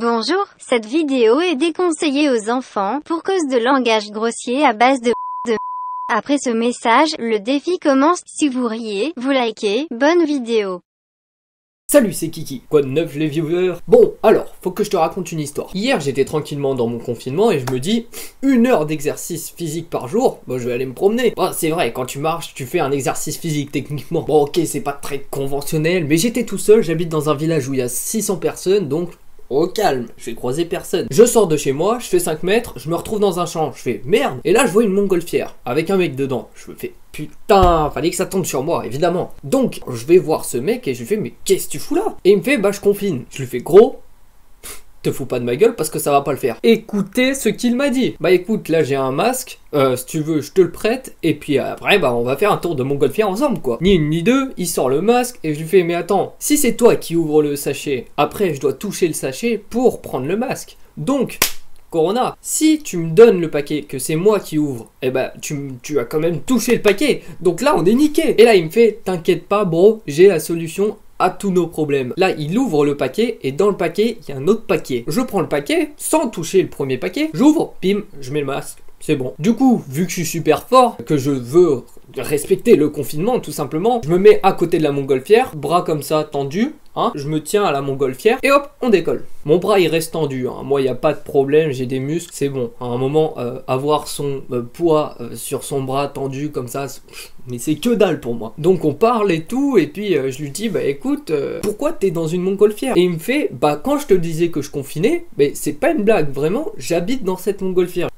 Bonjour, cette vidéo est déconseillée aux enfants, pour cause de langage grossier à base de. Après ce message, le défi commence. Si vous riez, vous likez. Bonne vidéo. Salut, c'est Kiki. Quoi de neuf les viewers? Bon, alors, faut que je te raconte une histoire. Hier, j'étais tranquillement dans mon confinement et je me dis, 1 heure d'exercice physique par jour, bon, je vais aller me promener. Bon, c'est vrai, quand tu marches, tu fais un exercice physique techniquement. Bon, ok, c'est pas très conventionnel, mais j'étais tout seul, j'habite dans un village où il y a 600 personnes, donc au calme, je vais croiser personne. Je sors de chez moi, je fais 5 mètres, je me retrouve dans un champ, je fais merde. Et là, je vois une montgolfière avec un mec dedans. Je me fais putain, fallait que ça tombe sur moi, évidemment. Donc, je vais voir ce mec et je lui fais mais qu'est-ce que tu fous là? Et il me fait bah je confine. Je lui fais gros, te fous pas de ma gueule parce que ça va pas le faire. Écoutez ce qu'il m'a dit. Bah écoute, là j'ai un masque, si tu veux je te le prête, et puis après bah on va faire un tour de montgolfière ensemble quoi. Ni une ni deux, il sort le masque et je lui fais mais attends, si c'est toi qui ouvre le sachet, après je dois toucher le sachet pour prendre le masque. Donc, Corona, si tu me donnes le paquet, que c'est moi qui ouvre, eh ben tu as quand même touché le paquet, donc là on est niqué. Et là il me fait t'inquiète pas bro, j'ai la solution à tous nos problèmes. Là, il ouvre le paquet et dans le paquet, il y a un autre paquet. Je prends le paquet sans toucher le premier paquet, j'ouvre, bim, je mets le masque. C'est bon. Du coup, vu que je suis super fort, que je veux respecter le confinement tout simplement, je me mets à côté de la montgolfière, bras comme ça tendus, hein, je me tiens à la montgolfière et hop, on décolle. Mon bras il reste tendu, hein. Moi il n'y a pas de problème, j'ai des muscles, c'est bon. À un moment, avoir son poids sur son bras tendu comme ça, mais c'est que dalle pour moi. Donc on parle et tout, et puis je lui dis bah écoute, pourquoi t'es dans une montgolfière? Et il me fait bah quand je te disais que je confinais, mais c'est pas une blague, vraiment, j'habite dans cette montgolfière.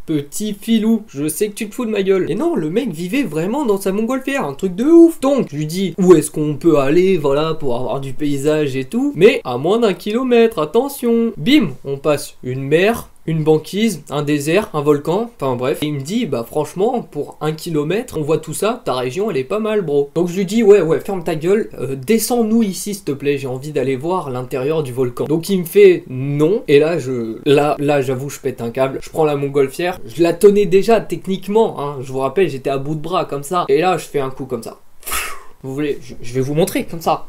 Petit filou, je sais que tu te fous de ma gueule. Et non, le mec vivait vraiment dans sa montgolfière, un truc de ouf. Donc, je lui dis, où est-ce qu'on peut aller, voilà, pour avoir du paysage et tout. Mais à moins d'1 kilomètre, attention. Bim, on passe une mer, une banquise, un désert, un volcan, enfin bref. Et il me dit, bah franchement, pour 1 kilomètre, on voit tout ça, ta région elle est pas mal bro. Donc je lui dis, ouais, ferme ta gueule, descends-nous ici s'il te plaît, j'ai envie d'aller voir l'intérieur du volcan. Donc il me fait non, et là j'avoue je pète un câble, je prends la montgolfière, je la tenais déjà techniquement, hein, je vous rappelle j'étais à bout de bras comme ça, et là je fais un coup comme ça. Vous voulez, je vais vous montrer comme ça.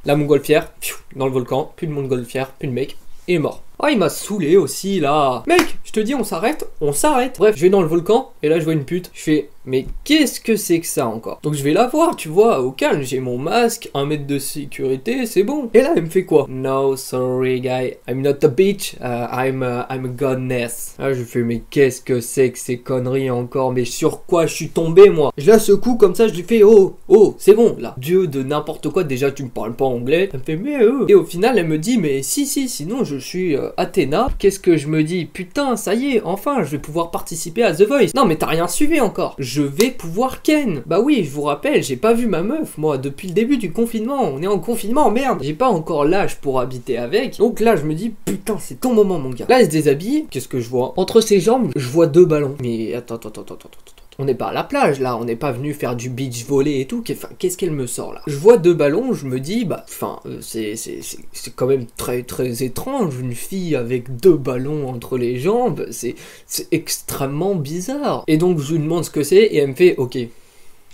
La montgolfière, dans le volcan, plus de montgolfière, plus de mec, et il est mort. Ah, il m'a saoulé aussi, là. Mec, je te dis, on s'arrête, on s'arrête. Bref, je vais dans le volcan, et là, je vois une pute. Je fais, mais qu'est-ce que c'est que ça encore? Donc, je vais la voir, tu vois, au calme. J'ai mon masque, 1 mètre de sécurité, c'est bon. Et là, elle me fait quoi? No, sorry, guy. I'm not a bitch. I'm a godness. Là, je fais, mais qu'est-ce que c'est que ces conneries encore? Mais sur quoi je suis tombé, moi? Je la secoue comme ça, je lui fais, oh, c'est bon, là. Dieu de n'importe quoi, déjà, tu me parles pas anglais. Elle me fait, mais Et au final, elle me dit, mais si, sinon, je suis Athéna. Qu'est-ce que je me dis? Putain, ça y est, enfin, je vais pouvoir participer à The Voice. Non, mais t'as rien suivi encore. Je vais pouvoir ken. Bah oui, je vous rappelle, j'ai pas vu ma meuf, moi, depuis le début du confinement. On est en confinement, merde. J'ai pas encore l'âge pour habiter avec. Donc là, je me dis, putain, c'est ton moment, mon gars. Là, elle se déshabille. Qu'est-ce que je vois? Entre ses jambes, je vois 2 ballons. Mais attends. On n'est pas à la plage là, on n'est pas venu faire du beach volley et tout. Enfin, qu'est-ce qu'elle me sort là? Je vois 2 ballons, je me dis bah, enfin, c'est quand même très étrange, une fille avec 2 ballons entre les jambes, c'est extrêmement bizarre. Et donc je lui demande ce que c'est et elle me fait ok,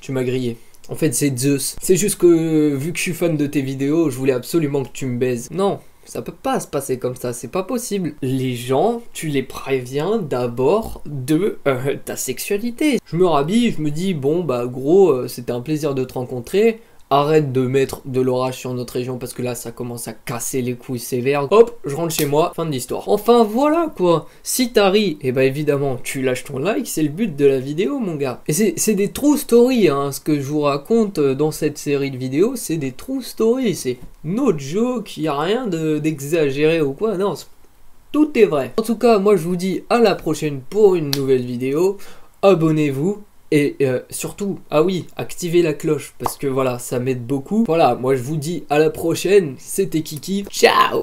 tu m'as grillé. En fait c'est Zeus. C'est juste que vu que je suis fan de tes vidéos, je voulais absolument que tu me baises. Non. Ça peut pas se passer comme ça, c'est pas possible. Les gens, tu les préviens d'abord de ta sexualité. Je me rhabille, je me dis, bon bah gros, c'était un plaisir de te rencontrer. Arrête de mettre de l'orage sur notre région parce que là ça commence à casser les couilles sévères. Hop, je rentre chez moi, fin de l'histoire. Enfin voilà quoi. Si t'as ri, et bah évidemment tu lâches ton like, c'est le but de la vidéo mon gars. Et c'est des true stories, hein, ce que je vous raconte dans cette série de vidéos, c'est des true stories, c'est no joke, y a rien d'exagéré ou quoi, non, tout est vrai. En tout cas, moi je vous dis à la prochaine pour une nouvelle vidéo, abonnez-vous. Et surtout, ah oui, activez la cloche, parce que voilà, ça m'aide beaucoup. Voilà, moi je vous dis à la prochaine, c'était Kiki, ciao!